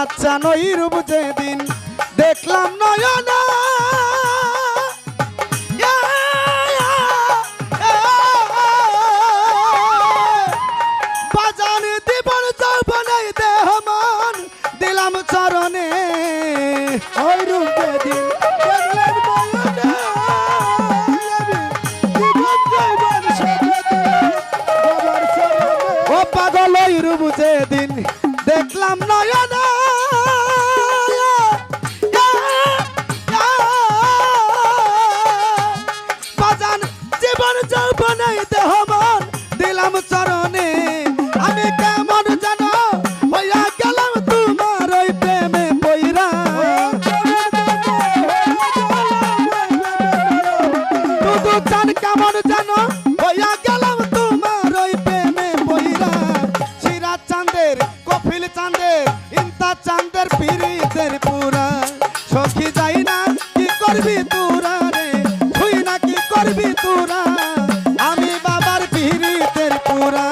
চান ওই রূপ যেদিন দেখলাম নয়না বাজান জীবন যৌবনে দেহ মন দিলাম চরণে ওই রূপ যেদিন দেখলাম নয়না ও পাগল ওই রূপ যেদিন দেখলাম নয়না বাজান জীবন যৌবনে দেহ মন দিলাম চরণে আমি কেমন জানো হইয়া গেলাম তোমার ওই প্রেমে পইরা শুধু চান কেমন জানো হইয়া গেলাম তোমার ওই প্রেমে পইরা সিরাজ চাঁদের কপিল চাঁদের ইন্তা চাঁদের পিরিতের পুরা সখী যাই না কি করবি তোরা রে তুই না কি করবি তোরা আমি বাবার পিরিতের পুরা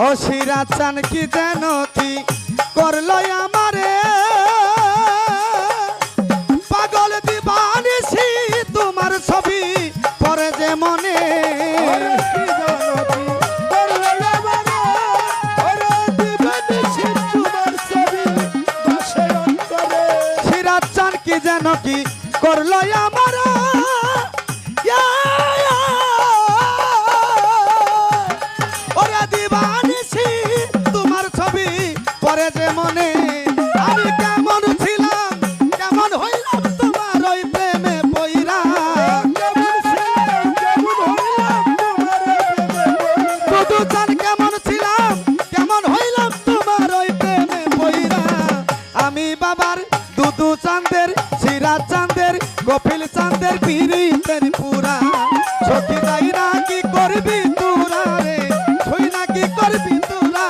ও সিরাজ চান কি যেন কি করলো আমারে পাগল দিবানিসি তোমার ছবি পরে যে মনে সিরাজ চান কি যেন কি করলো আমারে পরে যে মনে আমি কেমন ছিলাম কেমন হইলাম তোমার ওই প্রেমে পইরা শুধু চান কেমন ছিলাম কেমন হইলাম তোমার ওই প্রেমে পইরা আমি বাবার দুদু চাঁদের সিরাজ চাঁদের কপিল চাঁদের পিরিতের পুরা সখী যাই না কি করবি তোরা রে তুই না কি করবি তোরা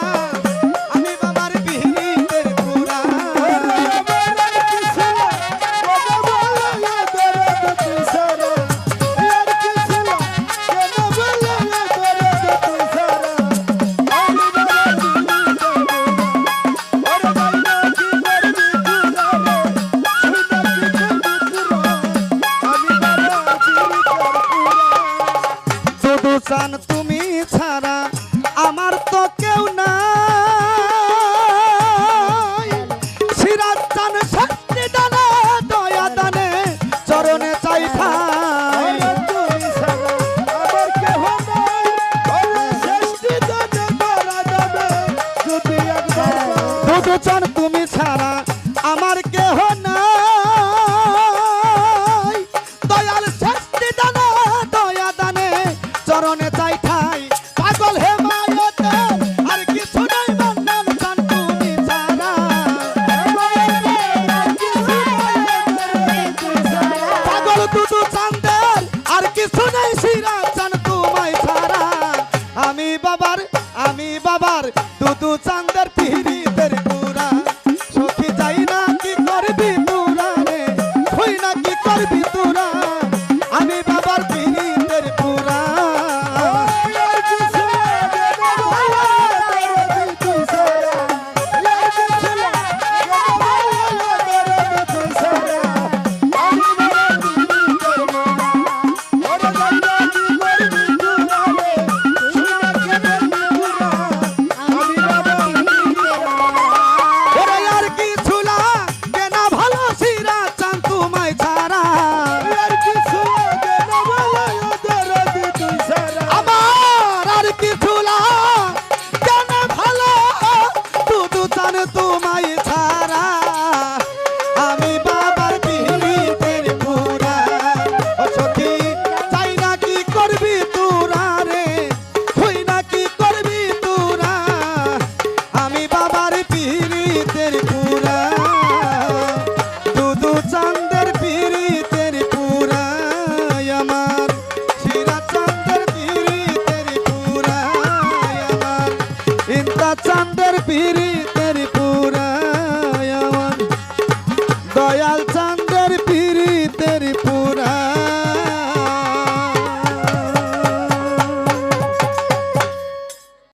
পিরিত